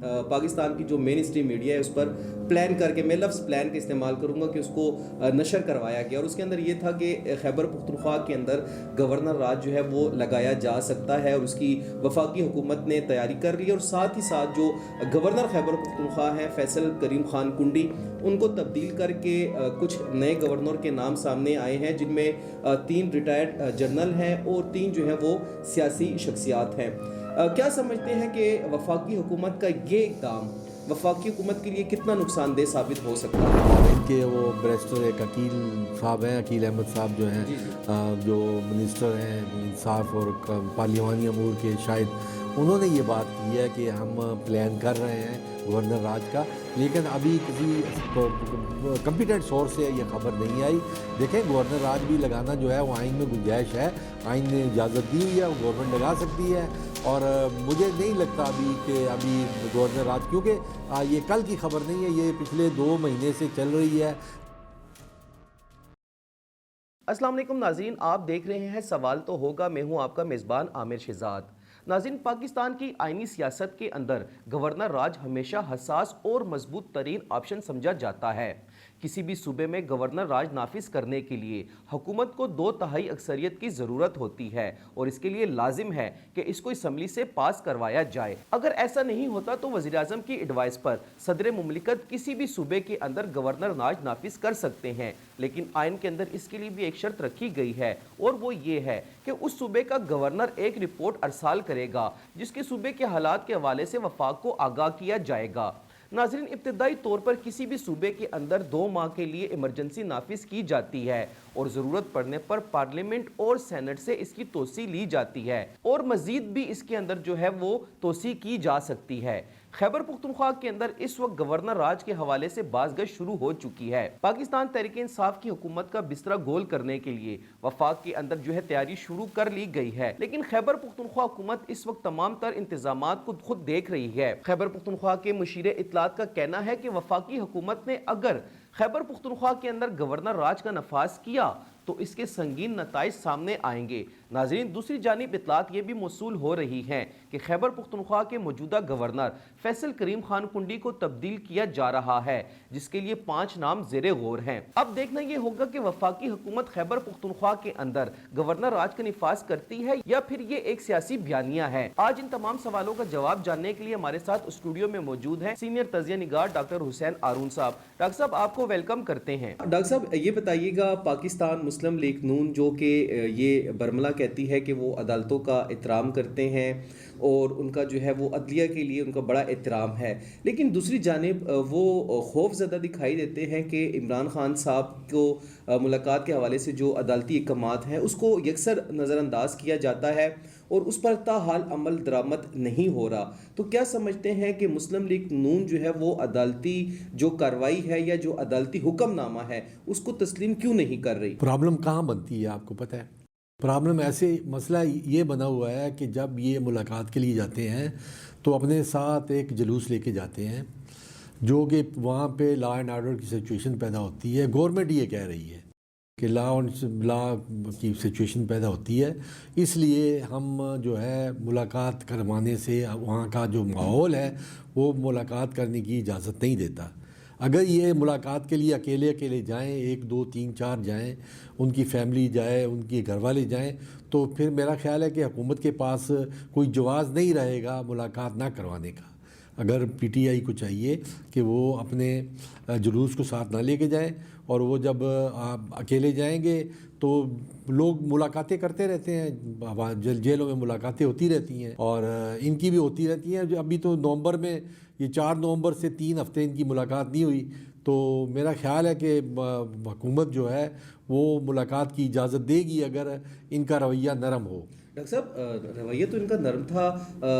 پاکستان کی جو مین stream media ہے اس پر پلان کر کے، میں لفظ پلان کا استعمال کروں گا، کہ اس کو نشر کروایا گیا، اور اس کے اندر یہ تھا کہ خیبر پختونخوا کے اندر گورنر راج جو ہے وہ لگایا جا سکتا ہے، اور اس کی وفاقی حکومت نے تیاری کر لی ہے، اور ساتھ ہی ساتھ جو گورنر خیبر پختونخوا ہیں فیصل کریم خان کنڈی، ان کو تبدیل کر کے کچھ نئے گورنر کے نام سامنے آئے ہیں، جن میں 3 ریٹائرڈ جنرل ہیں اور 3 جو ہیں وہ سیاسی شخصیات ہیں۔ کیا سمجھتے ہیں کہ وفاقی حکومت کا یہ اقدام وفاقی حکومت کے لیے کتنا نقصان دہ ثابت ہو سکتا ہے؟ ان کے وہ بیرسٹر ایک عقیل صاحب ہیں، عقیل احمد صاحب جو ہیں، جو منسٹر ہیں انصاف اور پارلیمانی امور کے، شاید انہوں نے یہ بات کی ہے کہ ہم پلان کر رہے ہیں گورنر راج کا، لیکن ابھی کسی کمپیٹنٹ سورس سے یہ خبر نہیں آئی۔ دیکھیں گورنر راج بھی لگانا جو ہے وہ آئین میں گنجائش ہے، آئین نے اجازت دی ہوئی ہے، وہ گورنمنٹ لگا سکتی ہے، اور مجھے نہیں لگتا ابھی گورنر راج، کیونکہ یہ کل کی خبر نہیں ہے، یہ پچھلے 2 مہینے سے چل رہی ہے۔ السلام علیکم ناظرین، آپ دیکھ رہے ہیں سوال تو ہوگا، میں ہوں آپ کا میزبان عامر شہزاد۔ ناظرین، پاکستان کی آئینی سیاست کے اندر گورنر راج ہمیشہ حساس اور مضبوط ترین آپشن سمجھا جاتا ہے۔ کسی بھی صوبے میں گورنر راج نافذ کرنے کے لیے حکومت کو 2/3 اکثریت کی ضرورت ہوتی ہے، اور اس کے لیے لازم ہے کہ اس کو اسمبلی سے پاس کروایا جائے۔ اگر ایسا نہیں ہوتا تو وزیر اعظم کی ایڈوائس پر صدر مملکت کسی بھی صوبے کے اندر گورنر راج نافذ کر سکتے ہیں، لیکن آئین کے اندر اس کے لیے بھی ایک شرط رکھی گئی ہے، اور وہ یہ ہے کہ اس صوبے کا گورنر ایک رپورٹ ارسال کرے گا جس کے صوبے کے حالات کے حوالے سے وفاق کو آگاہ کیا جائے گا۔ ناظرین، ابتدائی طور پر کسی بھی صوبے کے اندر 2 ماہ کے لیے ایمرجنسی نافذ کی جاتی ہے، اور ضرورت پڑنے پر پارلیمنٹ اور سینٹ سے اس کی توسیع لی جاتی ہے، اور مزید بھی اس کے اندر جو ہے وہ توسیع کی جا سکتی ہے۔ خیبر پختونخوا کے اندر اس وقت گورنر راج کے حوالے سے باز گشت شروع ہو چکی ہے۔ پاکستان تحریک انصاف کی حکومت کا بستر گول کرنے کے لیے وفاق کے اندر جو ہے تیاری شروع کر لی گئی ہے، لیکن خیبر پختونخوا حکومت اس وقت تمام تر انتظامات کو خود دیکھ رہی ہے۔ خیبر پختونخوا کے مشیر اطلاعات کا کہنا ہے کہ وفاقی حکومت نے اگر خیبر پختونخوا کے اندر گورنر راج کا نفاذ کیا تو اس کے سنگین نتائج سامنے آئیں گے۔ ناظرین، دوسری جانب اطلاعات یہ بھی موصول ہو رہی ہیں کہ خیبر پختونخوا کے موجودہ گورنر فیصل کریم خان کنڈی کو تبدیل کیا جا رہا ہے، جس کے لیے 5 نام زیر غور ہیں۔ اب دیکھنا یہ ہوگا کہ وفاقی حکومت خیبر پختونخوا کے اندر گورنر راج کا نفاذ کرتی ہے یا پھر یہ ایک سیاسی بیانیہ ہے۔ آج ان تمام سوالوں کا جواب جاننے کے لیے ہمارے ساتھ اسٹوڈیو میں موجود ہیں سینئر تجزیہ نگار ڈاکٹر حسین آرون صاحب۔ ڈاکٹر صاحب، آپ کو ویلکم کرتے ہیں۔ ڈاکٹر صاحب، یہ بتائیے گا، پاکستان مسلم لیگ نون جو کہ یہ برملہ کہتی ہے کہ وہ عدالتوں کا احترام کرتے ہیں اور ان کا جو ہے وہ عدلیہ کے لیے ان کا بڑا احترام ہے، لیکن دوسری جانب وہ خوف زدہ دکھائی دیتے ہیں کہ عمران خان صاحب کو ملاقات کے حوالے سے جو عدالتی احکامات ہیں اس کو یکسر نظر انداز کیا جاتا ہے اور اس پر تاحال عمل درآمد نہیں ہو رہا۔ تو کیا سمجھتے ہیں کہ مسلم لیگ نون جو ہے وہ عدالتی جو کارروائی ہے یا جو عدالتی حکم نامہ ہے اس کو تسلیم کیوں نہیں کر رہی؟ پرابلم کہاں بنتی ہے آپ کو پتہ ہے؟ پرابلم ایسے مسئلہ یہ بنا ہوا ہے کہ جب یہ ملاقات کے لیے جاتے ہیں تو اپنے ساتھ ایک جلوس لے کے جاتے ہیں، جو کہ وہاں پہ لا اینڈ آرڈر کی سچویشن پیدا ہوتی ہے۔ گورنمنٹ یہ کہہ رہی ہے کہ لا کی سچویشن پیدا ہوتی ہے، اس لیے ہم جو ہے ملاقات کروانے سے وہاں کا جو ماحول ہے وہ ملاقات کرنے کی اجازت نہیں دیتا۔ اگر یہ ملاقات کے لیے اکیلے جائیں، 1 2 3 4 جائیں، ان کی فیملی جائے، ان کے گھر والے جائیں، تو پھر میرا خیال ہے کہ حکومت کے پاس کوئی جواز نہیں رہے گا ملاقات نہ کروانے کا۔ اگر پی ٹی آئی کو چاہیے کہ وہ اپنے جلوس کو ساتھ نہ لے کے جائیں، اور وہ جب اکیلے جائیں گے تو لوگ ملاقاتیں کرتے رہتے ہیں، جیلوں میں ملاقاتیں ہوتی رہتی ہیں، اور ان کی بھی ہوتی رہتی ہیں۔ ابھی تو نومبر میں، یہ 4 نومبر سے 3 ہفتے ان کی ملاقات نہیں ہوئی، تو میرا خیال ہے کہ حکومت جو ہے وہ ملاقات کی اجازت دے گی اگر ان کا رویہ نرم ہو۔ ڈاکٹر صاحب، رویہ تو ان کا نرم تھا۔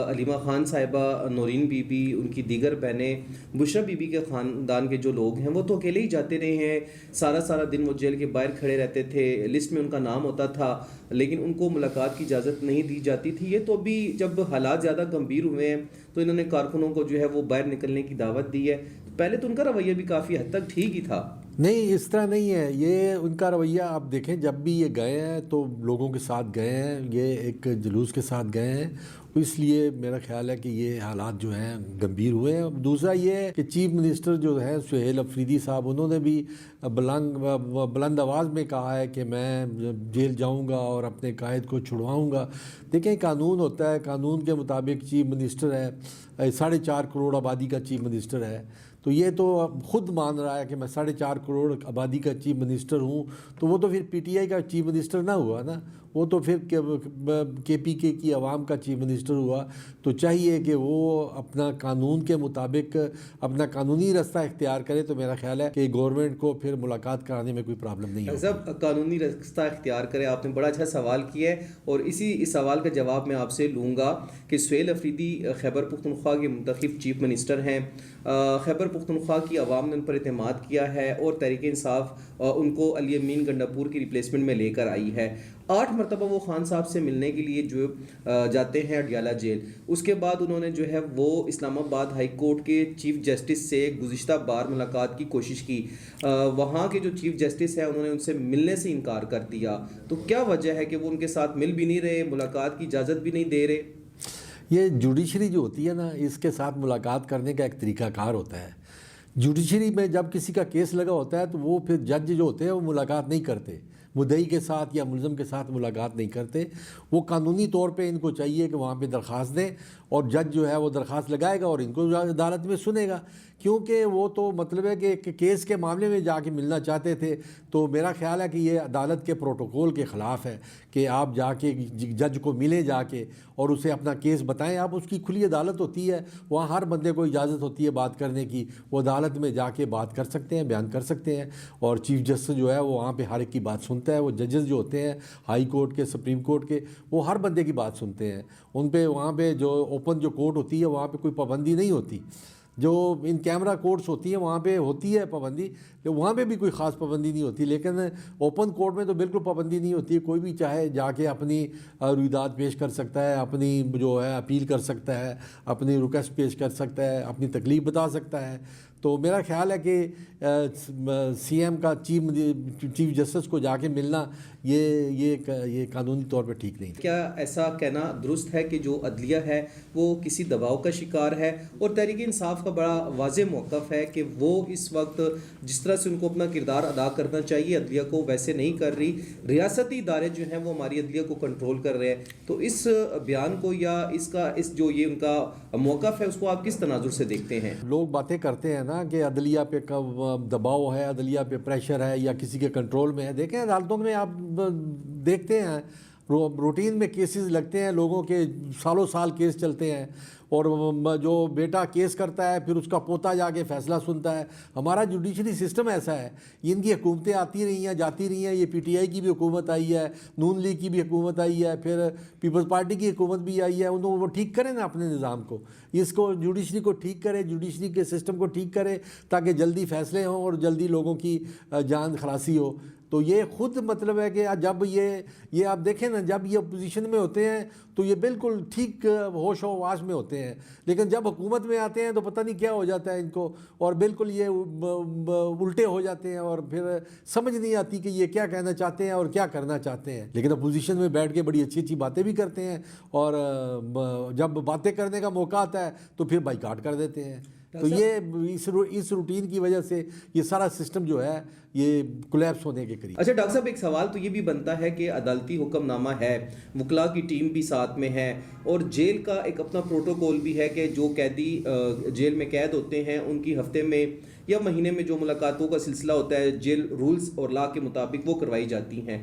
علیمہ خان صاحبہ، نورین بی بی، ان کی دیگر بہنیں، بشرا بی بی کے خاندان کے جو لوگ ہیں وہ تو اکیلے ہی جاتے رہے ہیں، سارا دن وہ جیل کے باہر کھڑے رہتے تھے، لسٹ میں ان کا نام ہوتا تھا، لیکن ان کو ملاقات کی اجازت نہیں دی جاتی تھی۔ یہ تو ابھی جب حالات زیادہ گمبھیر ہوئے ہیں تو انہوں نے کارکنوں کو جو ہے وہ باہر نکلنے کی دعوت دی ہے۔ پہلے تو ان کا رویہ بھی کافی حد تک ٹھیک ہی تھا۔ نہیں اس طرح نہیں ہے، یہ ان کا رویہ آپ دیکھیں، جب بھی یہ گئے ہیں تو لوگوں کے ساتھ گئے ہیں، یہ ایک جلوس کے ساتھ گئے ہیں، اس لیے میرا خیال ہے کہ یہ حالات جو ہیں گمبھیر ہوئے ہیں۔ دوسرا یہ ہے کہ چیف منسٹر جو ہیں سہیل افریدی صاحب، انہوں نے بھی بلند آواز میں کہا ہے کہ میں جیل جاؤں گا اور اپنے قائد کو چھڑواؤں گا۔ دیکھیں قانون ہوتا ہے، قانون کے مطابق چیف منسٹر ہے، 4.5 کروڑ آبادی کا چیف منسٹر ہے، تو یہ تو خود مان رہا ہے کہ میں 4.5 کروڑ آبادی کا چیف منسٹر ہوں، تو وہ تو پھر پی ٹی آئی کا چیف منسٹر نہ ہوا نا، وہ تو پھر کے پی کے کی عوام کا چیف منسٹر ہوا۔ تو چاہیے کہ وہ اپنا قانون کے مطابق اپنا قانونی راستہ اختیار کرے، تو میرا خیال ہے کہ گورنمنٹ کو پھر ملاقات کرانے میں کوئی پرابلم نہیں ہوگی۔ صاحب قانونی راستہ اختیار کرے، آپ نے بڑا اچھا سوال کیا ہے، اور اس سوال کا جواب میں آپ سے لوں گا کہ سہیل افریدی خیبر پختونخوا کے منتخب چیف منسٹر ہیں، خیبر پختونخوا کی عوام نے ان پر اعتماد کیا ہے، اور تحریک انصاف ان کو علی امین گنڈاپور کی ریپلیسمنٹ میں لے کر آئی ہے۔ 8 مرتبہ وہ خان صاحب سے ملنے کے لیے جو جاتے ہیں اڈیالہ جیل، اس کے بعد انہوں نے جو ہے وہ اسلام آباد ہائی کورٹ کے چیف جسٹس سے گزشتہ بار ملاقات کی کوشش کی، وہاں کے جو چیف جسٹس ہیں انہوں نے ان سے ملنے سے انکار کر دیا، تو کیا وجہ ہے کہ وہ ان کے ساتھ مل بھی نہیں رہے، ملاقات کی اجازت بھی نہیں دے رہے؟ یہ جوڈیشری جو ہوتی ہے نا، اس کے ساتھ ملاقات کرنے کا ایک طریقہ کار ہوتا ہے۔ جوڈیشری میں جب کسی کا کیس لگا ہوتا ہے تو وہ پھر جج جو ہوتے ہیں وہ ملاقات نہیں کرتے، مدعی کے ساتھ یا ملزم کے ساتھ ملاقات نہیں کرتے، وہ قانونی طور پہ ان کو چاہیے کہ وہاں پہ درخواست دیں، اور جج جو ہے وہ درخواست لگائے گا اور ان کو عدالت میں سنے گا، کیونکہ وہ تو مطلب ہے کہ کیس کے معاملے میں جا کے ملنا چاہتے تھے۔ تو میرا خیال ہے کہ یہ عدالت کے پروٹوکول کے خلاف ہے کہ آپ جا کے جج کو ملیں جا کے اور اسے اپنا کیس بتائیں۔ آپ اس کی کھلی عدالت ہوتی ہے، وہاں ہر بندے کو اجازت ہوتی ہے بات کرنے کی، وہ عدالت میں جا کے بات کر سکتے ہیں، بیان کر سکتے ہیں، اور چیف جسٹس جو ہے وہ وہاں پہ ہر ایک کی بات سنتا ہے۔ وہ ججز جو ہوتے ہیں ہائی کورٹ کے، سپریم کورٹ کے، وہ ہر بندے کی بات سنتے ہیں، ان پہ وہاں پہ جو اوپن جو کورٹ ہوتی ہے وہاں پہ کوئی پابندی نہیں ہوتی۔ جو ان کیمرہ کورٹس ہوتی ہیں وہاں پہ ہوتی ہے پابندی، وہاں پہ بھی کوئی خاص پابندی نہیں ہوتی، لیکن اوپن کورٹ میں تو بالکل پابندی نہیں ہوتی ہے، کوئی بھی چاہے جا کے اپنی رویداد پیش کر سکتا ہے، اپنی جو ہے اپیل کر سکتا ہے، اپنی ریکویسٹ پیش کر سکتا ہے، اپنی تکلیف بتا سکتا ہے۔ تو میرا خیال ہے کہ سی ایم کا چیف جسٹس کو جا کے ملنا یہ قانونی طور پہ ٹھیک نہیں۔ کیا ایسا کہنا درست ہے کہ جو عدلیہ ہے وہ کسی دباؤ کا شکار ہے، اور تحریک انصاف کا بڑا واضح موقف ہے کہ وہ اس وقت جس طرح سے ان کو اپنا کردار ادا کرنا چاہیے عدلیہ کو ویسے نہیں کر رہی، ریاستی ادارے جو ہیں وہ ہماری عدلیہ کو کنٹرول کر رہے ہیں؟ تو اس بیان کو یا اس جو یہ ان کا موقف ہے اس کو آپ کس تناظر سے دیکھتے ہیں؟ لوگ باتیں کرتے ہیں نا کہ عدلیہ پہ دباؤ ہے، عدلیہ پہ پریشر ہے یا کسی کے کنٹرول میں ہے۔ دیکھیں عدالتوں میں آپ دیکھتے ہیں روٹین میں کیسز لگتے ہیں، لوگوں کے سالوں سال کیس چلتے ہیں، اور جو بیٹا کیس کرتا ہے پھر اس کا پوتا جا کے فیصلہ سنتا ہے۔ ہمارا جوڈیشری سسٹم ایسا ہے، ان کی حکومتیں آتی رہی ہیں جاتی رہی ہیں، یہ پی ٹی آئی کی بھی حکومت آئی ہے، نون لیگ کی بھی حکومت آئی ہے، پھر پیپلز پارٹی کی حکومت بھی آئی ہے، وہ ٹھیک کریں نا اپنے نظام کو، اس کو جوڈیشری کو ٹھیک کرے، جوڈیشری کے سسٹم کو ٹھیک کرے تاکہ جلدی فیصلے ہوں اور جلدی لوگوں کی جان خلاصی ہو۔ تو یہ خود مطلب ہے کہ جب یہ آپ دیکھیں نا، جب یہ اپوزیشن میں ہوتے ہیں تو یہ بالکل ٹھیک ہوش و واش میں ہوتے ہیں، لیکن جب حکومت میں آتے ہیں تو پتہ نہیں کیا ہو جاتا ہے ان کو، اور بالکل یہ الٹے ہو جاتے ہیں، اور پھر سمجھ نہیں آتی کہ یہ کیا کہنا چاہتے ہیں اور کیا کرنا چاہتے ہیں۔ لیکن اپوزیشن میں بیٹھ کے بڑی اچھی اچھی باتیں بھی کرتے ہیں، اور جب باتیں کرنے کا موقع آتا ہے تو پھر بائیکاٹ کر دیتے ہیں۔ تو یہ اس روٹین کی وجہ سے یہ سارا سسٹم جو ہے یہ کولیپس ہونے کے قریب۔ اچھا ڈاکٹر صاحب، ایک سوال تو یہ بھی بنتا ہے کہ عدالتی حکم نامہ ہے، وکلاء کی ٹیم بھی ساتھ میں ہے، اور جیل کا ایک اپنا پروٹوکول بھی ہے کہ جو قیدی جیل میں قید ہوتے ہیں ان کی ہفتے میں یا مہینے میں جو ملاقاتوں کا سلسلہ ہوتا ہے جیل رولز اور لا کے مطابق وہ کروائی جاتی ہیں۔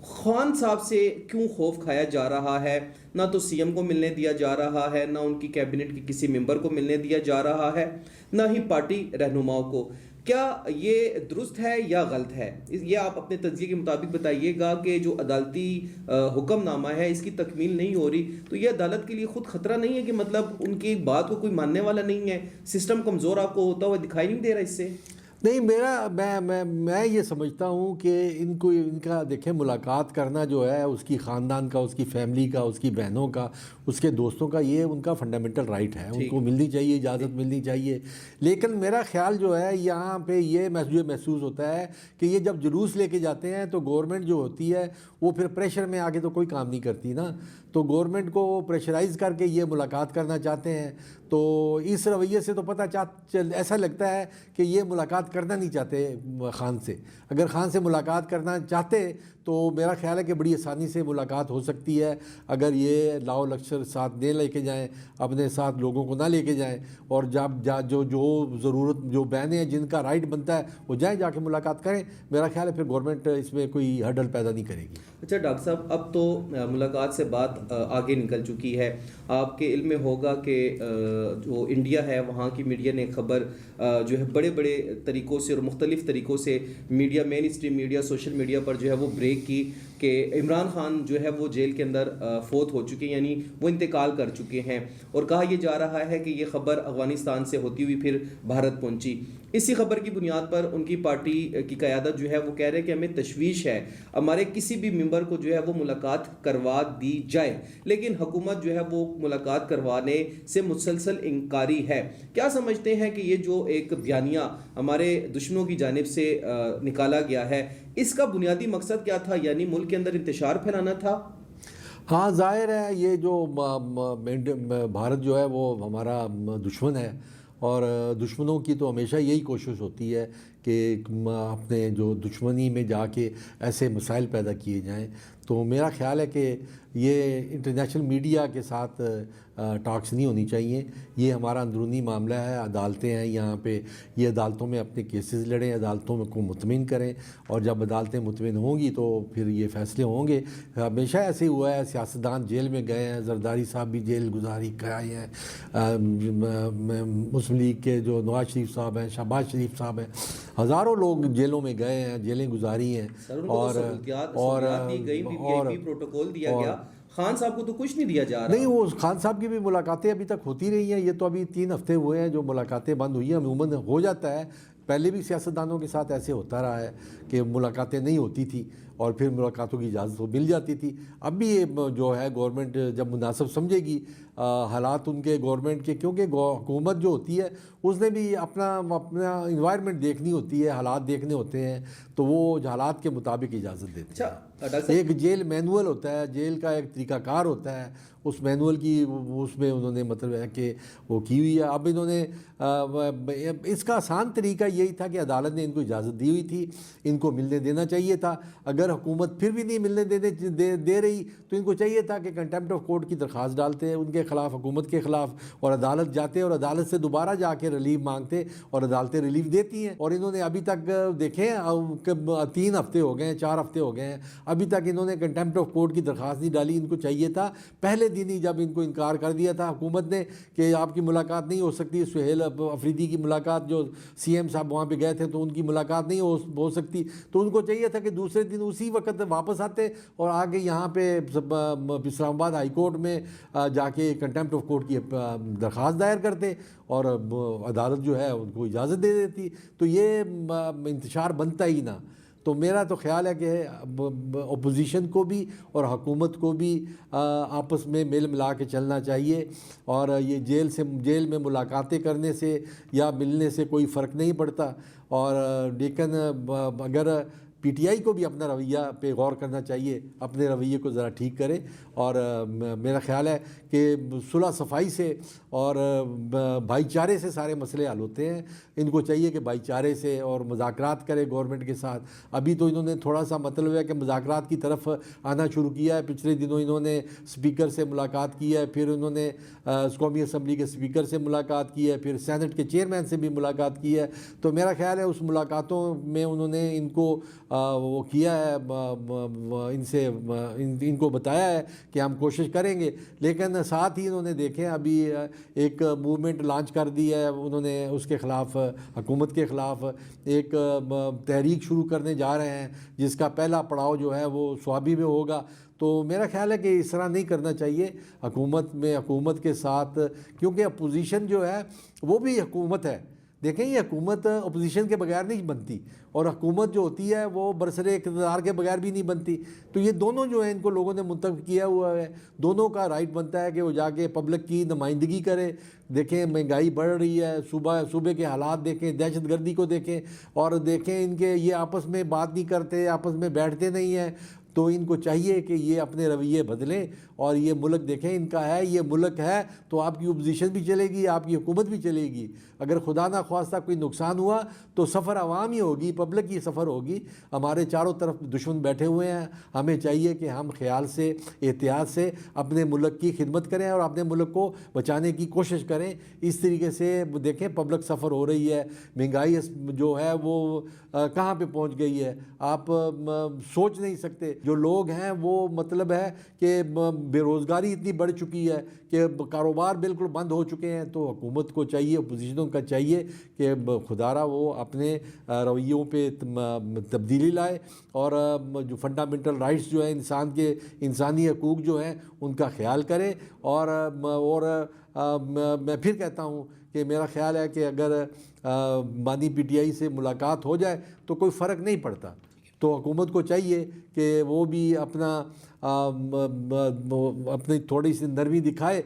خان صاحب سے کیوں خوف کھایا جا رہا ہے؟ نہ تو سی ایم کو ملنے دیا جا رہا ہے، نہ ان کی کیبنٹ کے کسی ممبر کو ملنے دیا جا رہا ہے، نہ ہی پارٹی رہنماؤں کو۔ کیا یہ درست ہے یا غلط ہے؟ یہ آپ اپنے تجزیے کے مطابق بتائیے گا کہ جو عدالتی حکم نامہ ہے اس کی تکمیل نہیں ہو رہی، تو یہ عدالت کے لیے خود خطرہ نہیں ہے کہ مطلب ان کی بات کو کوئی ماننے والا نہیں ہے، سسٹم کمزور آپ کو ہوتا ہوا دکھائی نہیں دے رہا اس سے؟ نہیں میرا میں یہ سمجھتا ہوں کہ ان کا دیکھیں ملاقات کرنا جو ہے اس کی خاندان کا، اس کی فیملی کا، اس کی بہنوں کا، اس کے دوستوں کا، یہ ان کا فنڈامنٹل رائٹ ہے، ان کو ملنی چاہیے، اجازت ملنی چاہیے. لیکن میرا خیال جو ہے یہاں پہ یہ محسوس ہوتا ہے کہ یہ جب جلوس لے کے جاتے ہیں تو گورنمنٹ جو ہوتی ہے وہ پھر پریشر میں آگے تو کوئی کام نہیں کرتی نا. تو گورنمنٹ کو پریشرائز کر کے یہ ملاقات کرنا چاہتے ہیں. تو اس رویے سے تو ایسا لگتا ہے کہ یہ ملاقات کرنا نہیں چاہتے خان سے. اگر خان سے ملاقات کرنا چاہتے تو میرا خیال ہے کہ بڑی آسانی سے ملاقات ہو سکتی ہے، اگر یہ لاؤ لشکر ساتھ نہ لے کے جائیں، اپنے ساتھ لوگوں کو نہ لے کے جائیں، اور جو ضرورت جو بہنیں ہیں جن کا رائٹ بنتا ہے وہ جائیں، جا کے ملاقات کریں. میرا خیال ہے پھر گورنمنٹ اس میں کوئی ہرڈل پیدا نہیں کرے گی. اچھا ڈاکٹر صاحب، اب تو ملاقات سے بات آگے نکل چکی ہے. آپ کے علم میں ہوگا کہ جو انڈیا ہے وہاں کی میڈیا نے خبر جو ہے بڑے بڑے طریقوں سے اور مختلف طریقوں سے میڈیا، مین اسٹریم میڈیا، سوشل میڈیا پر جو ہے وہ بریک کی کہ عمران خان جو ہے وہ جیل کے اندر فوت ہو چکے ہیں، یعنی وہ انتقال کر چکے ہیں. اور کہا یہ جا رہا ہے کہ یہ خبر افغانستان سے ہوتی ہوئی پھر بھارت پہنچی. اسی خبر کی بنیاد پر ان کی پارٹی کی قیادت جو ہے وہ کہہ رہے کہ ہمیں تشویش ہے، ہمارے کسی بھی ممبر کو جو ہے وہ ملاقات کروا دی جائے، لیکن حکومت جو ہے وہ ملاقات کروانے سے مسلسل انکاری ہے. کیا سمجھتے ہیں کہ یہ جو ایک بیانیہ ہمارے دشمنوں کی جانب سے نکالا گیا ہے، اس کا بنیادی مقصد کیا تھا؟ یعنی ملک کے اندر انتشار پھیلانا تھا؟ ہاں ظاہر ہے یہ جو بھارت جو ہے وہ ہمارا دشمن ہے، اور دشمنوں کی تو ہمیشہ یہی کوشش ہوتی ہے کہ اپنے جو دشمنی میں جا کے ایسے مسائل پیدا کیے جائیں. تو میرا خیال ہے کہ یہ انٹرنیشنل میڈیا کے ساتھ ٹاکس نہیں ہونی چاہیے. یہ ہمارا اندرونی معاملہ ہے، عدالتیں ہیں یہاں پہ، یہ عدالتوں میں اپنے کیسز لڑیں، عدالتوں کو مطمئن کریں، اور جب عدالتیں مطمئن ہوں گی تو پھر یہ فیصلے ہوں گے. ہمیشہ ایسے ہی ہوا ہے، سیاستدان جیل میں گئے ہیں، زرداری صاحب بھی جیل گزاری کرائے ہیں، مسلم لیگ کے جو نواز شریف صاحب ہیں، شہباز شریف صاحب ہیں، ہزاروں لوگ جیلوں میں گئے ہیں، جیلیں گزاری ہیں. اور پروٹوکول دیا گیا، خان صاحب کو تو کچھ نہیں دیا جا رہا. نہیں، وہ خان صاحب کی بھی ملاقاتیں ابھی تک ہوتی رہی ہیں. یہ تو ابھی 3 ہفتے ہوئے ہیں جو ملاقاتیں بند ہوئی ہیں. عموماً ہو جاتا ہے، پہلے بھی سیاستدانوں کے ساتھ ایسے ہوتا رہا ہے کہ ملاقاتیں نہیں ہوتی تھی اور پھر ملاقاتوں کی اجازت مل جاتی تھی. اب بھی یہ جو ہے گورنمنٹ جب مناسب سمجھے گی حالات ان کے گورنمنٹ کے، کیونکہ حکومت جو ہوتی ہے اس نے بھی اپنا انوائرمنٹ دیکھنی ہوتی ہے، حالات دیکھنے ہوتے ہیں، تو وہ حالات کے مطابق اجازت دیتے ہیں. ایک جیل مینول ہوتا ہے، جیل کا ایک طریقہ کار ہوتا ہے، اس مینول کی اس میں انہوں نے مطلب ہے کہ وہ کی ہوئی ہے. اب انہوں نے اس کا آسان طریقہ یہی تھا کہ عدالت نے ان کو اجازت دی ہوئی تھی، ان کو ملنے دینا چاہیے تھا. اگر حکومت پھر بھی نہیں ملنے دے رہی تو ان کو چاہیے تھا کہ کنٹیمپٹ آف کورٹ کی درخواست ڈالتے ہیں ان کے خلاف، حکومت کے خلاف، اور عدالت جاتے اور عدالت سے دوبارہ جا کے ریلیف مانگتے، اور عدالتیں ریلیف دیتی ہیں. اور انہوں نے ابھی تک دیکھیں 3 ہفتے ہو گئے ہیں، 4 ہفتے ہو گئے ہیں، ابھی تک انہوں نے کنٹیمپٹ آف کورٹ کی درخواست نہیں ڈالی. ان کو چاہیے تھا پہلے دن ہی، جب ان کو انکار کر دیا تھا حکومت نے کہ آپ کی ملاقات نہیں ہو سکتی، سہیل افریدی کی ملاقات جو سی ایم صاحب وہاں پہ گئے تھے تو ان کی ملاقات نہیں ہو سکتی، تو ان کو چاہیے تھا کہ دوسرے دن اسی وقت واپس آتے اور آگے یہاں پہ اسلام آباد ہائی کورٹ میں جا کے کنٹیمپٹ آف کورٹ کی درخواست دائر کرتے اور عدالت جو ہے ان کو اجازت دے دیتی. تو یہ انتشار بنتا ہی نہ. تو میرا تو خیال ہے کہ اپوزیشن کو بھی اور حکومت کو بھی آپس میں میل ملا کے چلنا چاہیے. اور یہ جیل میں ملاقاتیں کرنے سے یا ملنے سے کوئی فرق نہیں پڑتا. اور لیکن اگر پی ٹی آئی کو بھی اپنا رویہ پہ غور کرنا چاہیے، اپنے رویے کو ذرا ٹھیک کرے. اور میرا خیال ہے کہ صلح صفائی سے اور بھائی چارے سے سارے مسئلے حل ہوتے ہیں. ان کو چاہیے کہ بھائی چارے سے اور مذاکرات کرے گورنمنٹ کے ساتھ. ابھی تو انہوں نے تھوڑا سا مطلب ہے کہ مذاکرات کی طرف آنا شروع کیا ہے. پچھلے دنوں انہوں نے اسپیکر سے ملاقات کی ہے، پھر انہوں نے قومی اسمبلی کے اسپیکر سے ملاقات کی ہے، پھر سینٹ کے چیئرمین سے بھی ملاقات کی ہے. تو میرا خیال ہے اس ملاقاتوں میں انہوں نے ان کو وہ کیا ہے، ان کو بتایا ہے کہ ہم کوشش کریں گے. لیکن ساتھ ہی انہوں نے دیکھیں ابھی ایک موومنٹ لانچ کر دی ہے انہوں نے اس کے خلاف، حکومت کے خلاف ایک تحریک شروع کرنے جا رہے ہیں جس کا پہلا پڑاؤ جو ہے وہ سوابی میں ہوگا. تو میرا خیال ہے کہ اس طرح نہیں کرنا چاہیے حکومت کے ساتھ، کیونکہ اپوزیشن جو ہے وہ بھی حکومت ہے. دیکھیں یہ حکومت اپوزیشن کے بغیر نہیں بنتی، اور حکومت جو ہوتی ہے وہ برسر اقتدار کے بغیر بھی نہیں بنتی. تو یہ دونوں جو ہیں ان کو لوگوں نے منتخب کیا ہوا ہے، دونوں کا رائٹ بنتا ہے کہ وہ جا کے پبلک کی نمائندگی کرے. دیکھیں مہنگائی بڑھ رہی ہے، صوبے کے حالات دیکھیں، دہشت گردی کو دیکھیں، اور دیکھیں ان کے یہ آپس میں بات نہیں کرتے، آپس میں بیٹھتے نہیں ہیں. تو ان کو چاہیے کہ یہ اپنے رویے بدلیں، اور یہ ملک دیکھیں ان کا ہے، یہ ملک ہے تو آپ کی اپوزیشن بھی چلے گی، آپ کی حکومت بھی چلے گی. اگر خدا نہ خواستہ کوئی نقصان ہوا تو سفر عوام ہی ہوگی، پبلک کی سفر ہوگی. ہمارے چاروں طرف دشمن بیٹھے ہوئے ہیں، ہمیں چاہیے کہ ہم خیال سے، احتیاط سے اپنے ملک کی خدمت کریں اور اپنے ملک کو بچانے کی کوشش کریں. اس طریقے سے دیکھیں پبلک سفر ہو رہی ہے، مہنگائی جو ہے وہ کہاں پہ پہنچ گئی ہے آپ سوچ نہیں سکتے. جو لوگ ہیں وہ مطلب ہے کہ بے روزگاری اتنی بڑھ چکی ہے کہ کاروبار بالکل بند ہو چکے ہیں. تو حکومت کو چاہیے، اپوزیشنوں کا چاہیے کہ خدارہ وہ اپنے رویوں پہ تبدیلی لائے، اور جو فنڈامنٹل رائٹس جو ہیں انسانی حقوق جو ہیں ان کا خیال کرے. اور میں پھر کہتا ہوں کہ میرا خیال ہے کہ اگر بانی پی ٹی آئی سے ملاقات ہو جائے تو کوئی فرق نہیں پڑتا. تو حکومت کو چاہیے کہ وہ بھی اپنی تھوڑی سی نرمی دکھائے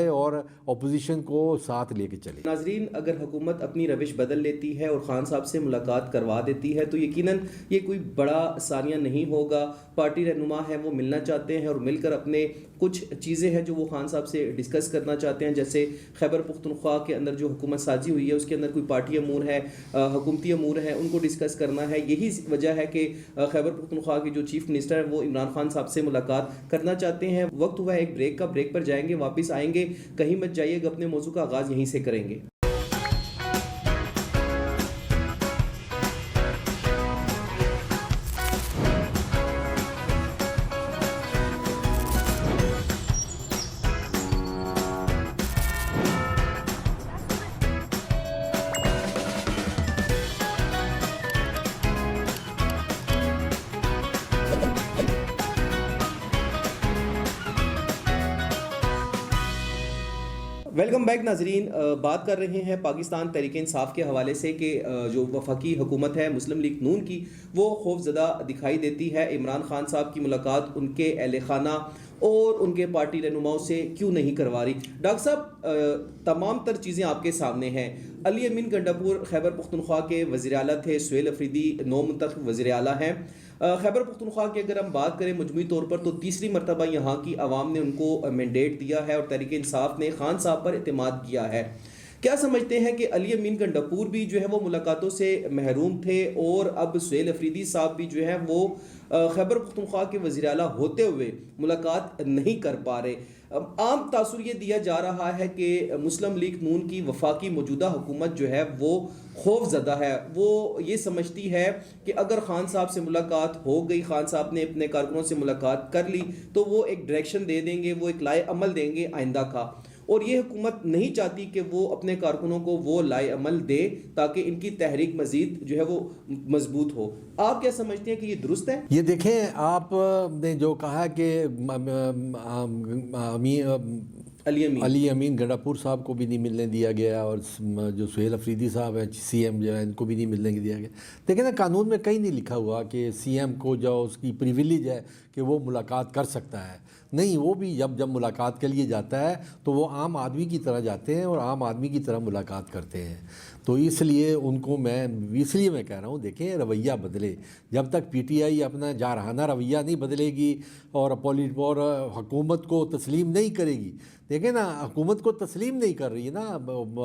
اور اپوزیشن کو ساتھ لے کے چلے. ناظرین، اگر حکومت اپنی روش بدل لیتی ہے اور خان صاحب سے ملاقات کروا دیتی ہے تو یقیناً یہ کوئی بڑا ثانیہ نہیں ہوگا. پارٹی رہنما ہیں وہ ملنا چاہتے ہیں اور مل کر اپنے کچھ چیزیں ہیں جو وہ خان صاحب سے ڈسکس کرنا چاہتے ہیں. جیسے خیبر پختونخوا کے اندر جو حکومت سازی ہوئی ہے اس کے اندر کوئی پارٹی امور ہے، حکومتی امور ہیں، ان کو ڈسکس کرنا ہے. یہی وجہ ہے کہ خیبر پختونخوا کے جو چیف منسٹر ہیں وہ عمران خان صاحب سے ملاقات کرنا چاہتے ہیں. وقت ہوا ہے ایک بریک کا، بریک پر جائیں گے، واپس آئیں گے. کہیں مت جائیے گا، اپنے موضوع کا آغاز یہیں سے کریں گے. ویلکم بیک ناظرین. بات کر رہے ہیں پاکستان تحریک انصاف کے حوالے سے کہ جو وفاقی حکومت ہے مسلم لیگ نون کی وہ خوف زدہ دکھائی دیتی ہے. عمران خان صاحب کی ملاقات ان کے اہل خانہ اور ان کے پارٹی رہنماؤں سے کیوں نہیں کروا رہی؟ ڈاکٹر صاحب، تمام تر چیزیں آپ کے سامنے ہیں. علی امین گنڈاپور خیبر پختونخوا کے وزیر اعلیٰ تھے، سہیل افریدی نو منتخب وزیر اعلیٰ ہیں. خیبر پختونخوا کی اگر ہم بات کریں مجموعی طور پر تو تیسری مرتبہ یہاں کی عوام نے ان کو مینڈیٹ دیا ہے اور تحریک انصاف نے خان صاحب پر اعتماد کیا ہے. کیا سمجھتے ہیں کہ علی امین گنڈاپور بھی جو ہے وہ ملاقاتوں سے محروم تھے اور اب سہیل افریدی صاحب بھی جو ہے وہ خیبر پختونخوا کے وزیر اعلیٰ ہوتے ہوئے ملاقات نہیں کر پا رہے؟ عام تاثر یہ دیا جا رہا ہے کہ مسلم لیگ نون کی وفاقی موجودہ حکومت جو ہے وہ خوف زدہ ہے. وہ یہ سمجھتی ہے کہ اگر خان صاحب سے ملاقات ہو گئی، خان صاحب نے اپنے کارکنوں سے ملاقات کر لی تو وہ ایک ڈائریکشن دے دیں گے، وہ ایک لائے عمل دیں گے آئندہ کا. اور یہ حکومت نہیں چاہتی کہ وہ اپنے کارکنوں کو وہ لائے عمل دے تاکہ ان کی تحریک مزید جو ہے وہ مضبوط ہو. آپ کیا سمجھتے ہیں کہ یہ درست ہے؟ یہ دیکھیں، آپ نے جو کہا کہ علی امین گنڈاپور صاحب کو بھی نہیں ملنے دیا گیا اور جو سہیل افریدی صاحب ہیں سی ایم جو ہے ان کو بھی نہیں ملنے دیا گیا. دیکھیں نا، قانون میں کہیں نہیں لکھا ہوا کہ سی ایم کو جو اس کی پریویلیج ہے کہ وہ ملاقات کر سکتا ہے. نہیں، وہ بھی جب ملاقات کے لیے جاتا ہے تو وہ عام آدمی کی طرح جاتے ہیں اور عام آدمی کی طرح ملاقات کرتے ہیں. تو اس لیے میں کہہ رہا ہوں، دیکھیں رویہ بدلے. جب تک پی ٹی آئی اپنا جارحانہ رویہ نہیں بدلے گی اور حکومت کو تسلیم نہیں کرے گی. دیکھیں نا، حکومت کو تسلیم نہیں کر رہی ہے نا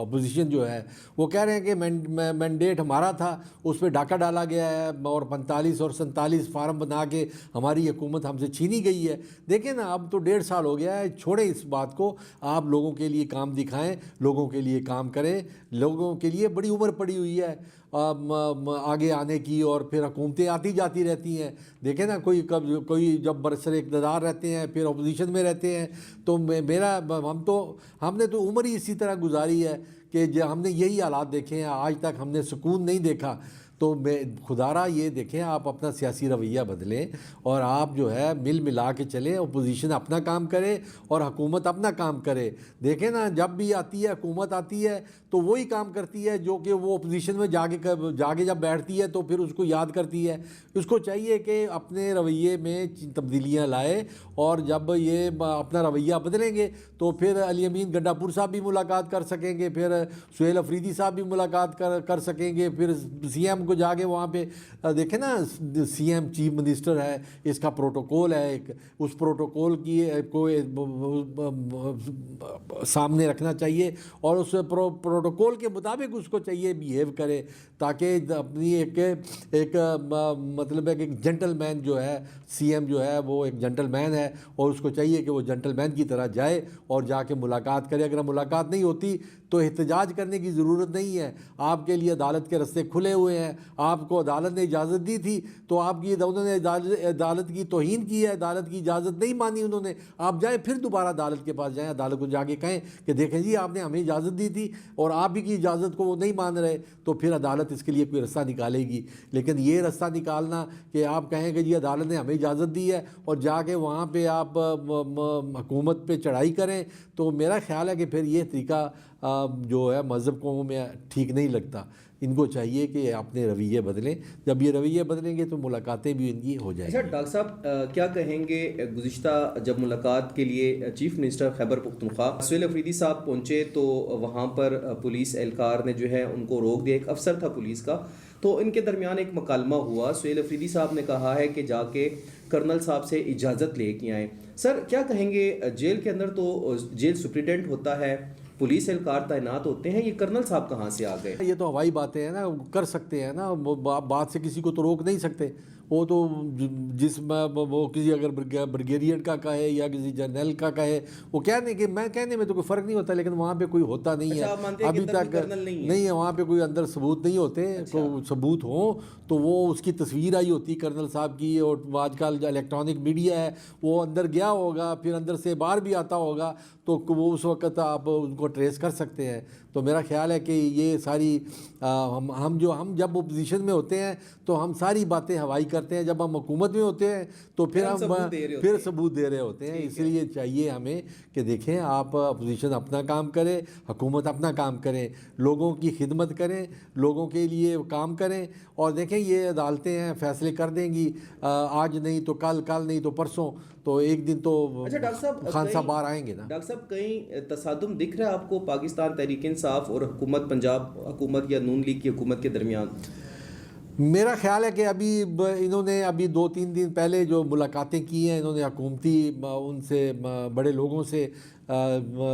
اپوزیشن جو ہے. وہ کہہ رہے ہیں کہ مینڈیٹ ہمارا تھا، اس پہ ڈاکہ ڈالا گیا ہے اور 45 اور 47 فارم بنا کے ہماری حکومت ہم سے چھینی گئی ہے. دیکھیں نا، اب تو 1.5 سال ہو گیا ہے. چھوڑیں اس بات کو، آپ لوگوں کے لیے کام دکھائیں، لوگوں کے لیے کام کریں. لوگوں کے لیے بڑی عمر پڑی ہوئی ہے آگے آنے کی، اور پھر حکومتیں آتی جاتی رہتی ہیں. دیکھیں نا، کوئی جب برسر اقتدار رہتے ہیں پھر اپوزیشن میں رہتے ہیں. تو ہم نے تو عمر ہی اسی طرح گزاری ہے کہ ہم نے یہی حالات دیکھے ہیں. آج تک ہم نے سکون نہیں دیکھا. تو میں خدارہ یہ دیکھیں آپ اپنا سیاسی رویہ بدلیں اور آپ جو ہے مل ملا کے چلیں, اپوزیشن اپنا کام کرے اور حکومت اپنا کام کرے. دیکھیں نا جب بھی آتی ہے حکومت آتی ہے تو وہی کام کرتی ہے جو کہ وہ اپوزیشن میں جا کے جب بیٹھتی ہے تو پھر اس کو یاد کرتی ہے. اس کو چاہیے کہ اپنے رویے میں تبدیلیاں لائے, اور جب یہ اپنا رویہ بدلیں گے تو پھر علی امین گڈھا پور صاحب بھی ملاقات کر سکیں گے, پھر سہیل افریدی صاحب بھی ملاقات کر سکیں گے, پھر سی ایم کو جا کے وہاں پہ دیکھیں نا سی ایم چیف منسٹر ہے, اس کا پروٹوکول ہے ایک, اس پروٹوکول کی کو سامنے رکھنا چاہیے اور اس پروٹوکول کے مطابق اس کو چاہیے بیہیو کرے, تاکہ اپنی ایک مطلب ہے کہ ایک جنٹل مین جو ہے سی ایم جو ہے وہ ایک جنٹل مین ہے, اور اس کو چاہیے کہ وہ جنٹل مین کی طرح جائے اور جا کے ملاقات کرے. اگر ملاقات نہیں ہوتی تو احتجاج کرنے کی ضرورت نہیں ہے, آپ کے لیے عدالت کے رستے کھلے ہوئے ہیں. آپ کو عدالت نے اجازت دی تھی تو انہوں نے عدالت کی توہین کی ہے, عدالت کی اجازت نہیں مانی انہوں نے. آپ جائیں پھر دوبارہ عدالت کے پاس جائیں, عدالت کو جا کے کہیں کہ دیکھیں جی آپ نے ہمیں اجازت دی تھی اور آپ ہی کی اجازت کو وہ نہیں مان رہے, تو پھر عدالت اس کے لیے کوئی رستہ نکالے گی. لیکن یہ رستہ نکالنا کہ آپ کہیں کہ جی عدالت نے ہمیں اجازت دی ہے اور جا کے وہاں پہ آپ حکومت پہ چڑھائی کریں, تو میرا خیال ہے کہ پھر یہ طریقہ جو ہے مذہب قوموں میں ٹھیک نہیں لگتا. ان کو چاہیے کہ اپنے رویے بدلیں, جب یہ رویے بدلیں گے تو ملاقاتیں بھی ان کی ہو جائیں گی. اچھا ڈاکٹر صاحب کیا کہیں گے, گزشتہ جب ملاقات کے لیے چیف منسٹر خیبر پختونخوا سہیل افریدی صاحب پہنچے تو وہاں پر پولیس اہلکار نے جو ہے ان کو روک دیا, ایک افسر تھا پولیس کا, تو ان کے درمیان ایک مکالمہ ہوا. سہیل افریدی صاحب نے کہا ہے کہ جا کے کرنل صاحب سے اجازت لے کے آئیں. سر کیا کہیں گے, جیل کے اندر تو جیل سپرنٹینڈنٹ ہوتا ہے, پولیس اہلکار تعینات ہوتے ہیں, یہ کرنل صاحب کہاں سے آ گئے؟ یہ تو ہوائی باتیں ہیں نا, کر سکتے ہیں نا, بات سے کسی کو تو روک نہیں سکتے. وہ تو جس وہ کسی اگر بریگیڈیئر کا کہے یا کسی جرنیل کا کہے, وہ کہنے کہ میں کہنے میں تو کوئی فرق نہیں ہوتا, لیکن وہاں پہ کوئی ہوتا نہیں ہے ابھی تک, نہیں ہے وہاں پہ کوئی اندر ثبوت نہیں ہوتے. کوئی ثبوت ہوں تو وہ اس کی تصویر آئی ہوتی کرنل صاحب کی, اور آج کل جو الیکٹرانک میڈیا ہے وہ اندر گیا ہوگا, پھر اندر سے باہر بھی آتا ہوگا, تو وہ اس وقت آپ ان کو ٹریس کر سکتے ہیں. تو میرا خیال ہے کہ یہ ساری ہم جب اپوزیشن میں ہوتے ہیں تو ہم ساری باتیں ہوائی کرتے ہیں, جب ہم حکومت میں ہوتے ہیں تو پھر ہم ثبوت دے رہے ہوتے ہیں. اس لیے چاہیے ہمیں کہ دیکھیں آپ اپوزیشن اپنا کام کرے, حکومت اپنا کام کرے, لوگوں کی خدمت کریں, لوگوں کے لیے کام کریں, اور دیکھیں یہ عدالتیں ہیں فیصلے کر دیں گی, آج نہیں تو کل نہیں تو پرسوں, تو ایک دن تو خان صاحب باہر آئیں گے نا. ڈاکٹر صاحب کہیں تصادم دکھ رہا ہے آپ کو پاکستان تحریک انصاف اور حکومت پنجاب حکومت یا نون لیگ کی حکومت کے درمیان؟ میرا خیال ہے کہ انہوں نے ابھی 2-3 دن پہلے جو ملاقاتیں کی ہیں, انہوں نے حکومتی ان سے بڑے لوگوں سے,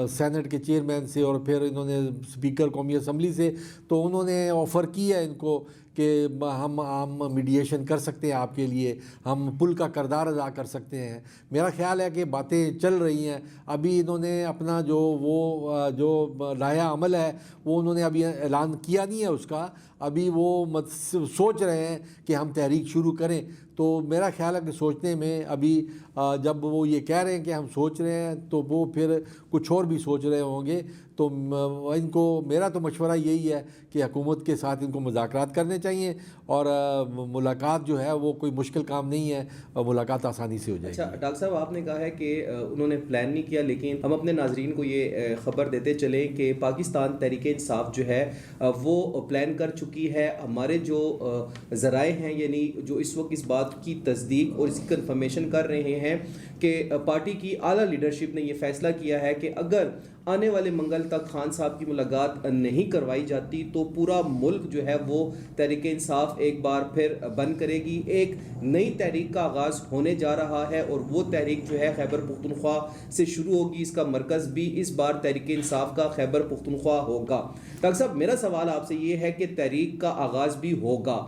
سینٹ کے چیئرمین سے, اور پھر انہوں نے اسپیکر قومی اسمبلی سے, تو انہوں نے آفر کیا ہے ان کو کہ ہم میڈیشن کر سکتے ہیں آپ کے لیے, ہم پل کا کردار ادا کر سکتے ہیں. میرا خیال ہے کہ باتیں چل رہی ہیں. ابھی انہوں نے اپنا جو لائحہ عمل ہے وہ انہوں نے ابھی اعلان کیا نہیں ہے اس کا, ابھی وہ سوچ رہے ہیں کہ ہم تحریک شروع کریں. تو میرا خیال ہے کہ سوچنے میں ابھی جب وہ یہ کہہ رہے ہیں کہ ہم سوچ رہے ہیں تو وہ پھر کچھ اور بھی سوچ رہے ہوں گے. تو ان کو میرا تو مشورہ یہی ہے کہ حکومت کے ساتھ ان کو مذاکرات کرنے چاہیے, اور ملاقات جو ہے وہ کوئی مشکل کام نہیں ہے, ملاقات آسانی سے ہو جائے گی. اچھا ڈاکٹر صاحب آپ نے کہا ہے کہ انہوں نے پلان نہیں کیا, لیکن ہم اپنے ناظرین کو یہ خبر دیتے چلیں کہ پاکستان تحریک انصاف جو ہے وہ پلان کر چکی ہے. ہمارے جو ذرائع ہیں یعنی جو اس وقت اس بات کی تصدیق اور اس کی کنفرمیشن کر رہے ہیں کہ پارٹی کی اعلیٰ لیڈرشپ نے یہ فیصلہ کیا ہے کہ اگر آنے والے منگل تک خان صاحب کی ملاقات نہیں کروائی جاتی تو پورا ملک جو ہے وہ تحریک انصاف ایک بار پھر بند کرے گی. ایک نئی تحریک کا آغاز ہونے جا رہا ہے, اور وہ تحریک جو ہے خیبر پختونخوا سے شروع ہوگی. اس کا مرکز بھی اس بار تحریک انصاف کا خیبر پختونخوا ہوگا. ڈاکٹر صاحب میرا سوال آپ سے یہ ہے کہ تحریک کا آغاز بھی ہوگا.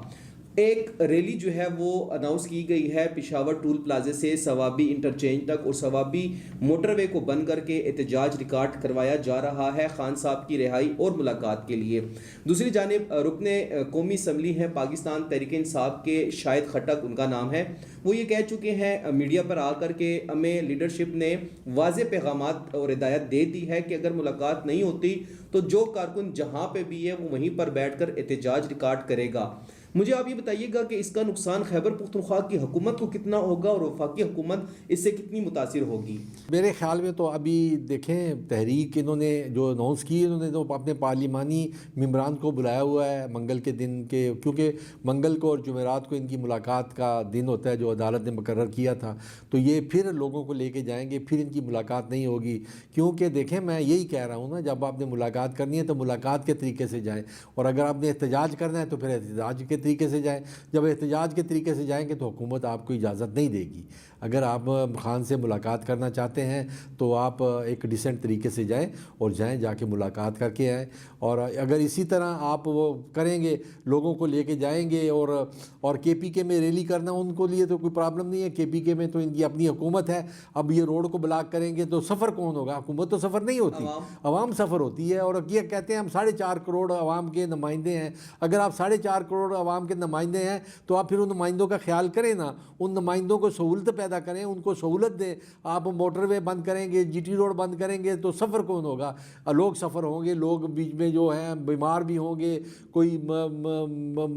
ایک ریلی جو ہے وہ اناؤنس کی گئی ہے پشاور ٹول پلازے سے سوابی انٹرچینج تک, اور سوابی موٹر وے کو بند کر کے احتجاج ریکارڈ کروایا جا رہا ہے خان صاحب کی رہائی اور ملاقات کے لیے. دوسری جانب رکن قومی اسمبلی ہیں پاکستان تحریک انصاف کے شاہد خٹک ان کا نام ہے, وہ یہ کہہ چکے ہیں میڈیا پر آ کر کے ہمیں لیڈرشپ نے واضح پیغامات اور ہدایت دے دی ہے کہ اگر ملاقات نہیں ہوتی تو جو کارکن جہاں پہ بھی ہے وہ وہیں پر بیٹھ کر احتجاج ریکارڈ کرے گا. مجھے آپ یہ بتائیے گا کہ اس کا نقصان خیبر پختونخوا کی حکومت کو کتنا ہوگا اور وفاقی حکومت اس سے کتنی متاثر ہوگی؟ میرے خیال میں تو ابھی دیکھیں تحریک انہوں نے جو اناؤنس کی، انہوں نے تو اپنے پارلیمانی ممبران کو بلایا ہوا ہے منگل کے دن کے، کیونکہ منگل کو اور جمعرات کو ان کی ملاقات کا دن ہوتا ہے جو عدالت نے مقرر کیا تھا، تو یہ پھر لوگوں کو لے کے جائیں گے، پھر ان کی ملاقات نہیں ہوگی. کیونکہ دیکھیں میں یہی کہہ رہا ہوں نا، جب آپ نے ملاقات کرنی ہے تو ملاقات کے طریقے سے جائیں، اور اگر آپ نے احتجاج کرنا ہے تو پھر احتجاج کے طریقے سے جائیں. جب احتجاج کے طریقے سے جائیں گے تو حکومت آپ کو اجازت نہیں دے گی. اگر آپ خان سے ملاقات کرنا چاہتے ہیں تو آپ ایک ڈیسنٹ طریقے سے جائیں، اور جائیں جا کے ملاقات کر کے آئیں. اور اگر اسی طرح آپ وہ کریں گے، لوگوں کو لے کے جائیں گے اور کے پی کے میں ریلی کرنا ان کو لیے تو کوئی پرابلم نہیں ہے. کے پی کے میں تو ان کی اپنی حکومت ہے. اب یہ روڈ کو بلاک کریں گے تو سفر کون ہوگا؟ حکومت تو سفر نہیں ہوتی، عوام سفر ہوتی ہے. اور یہ کہتے ہیں ہم 4.5 کروڑ عوام کے نمائندے ہیں. اگر آپ 4.5 کروڑ عوام کے نمائندے ہیں تو آپ پھر ان نمائندوں کا خیال کریں نا، ان نمائندوں کو سہولت پیدا کریں، ان کو سہولت دیں. آپ موٹر وے بند کریں گے، جی ٹی روڈ بند کریں گے تو سفر کون ہوگا؟ لوگ سفر ہوں گے، لوگ بیچ میں جو ہیں بیمار بھی ہوں گے، کوئی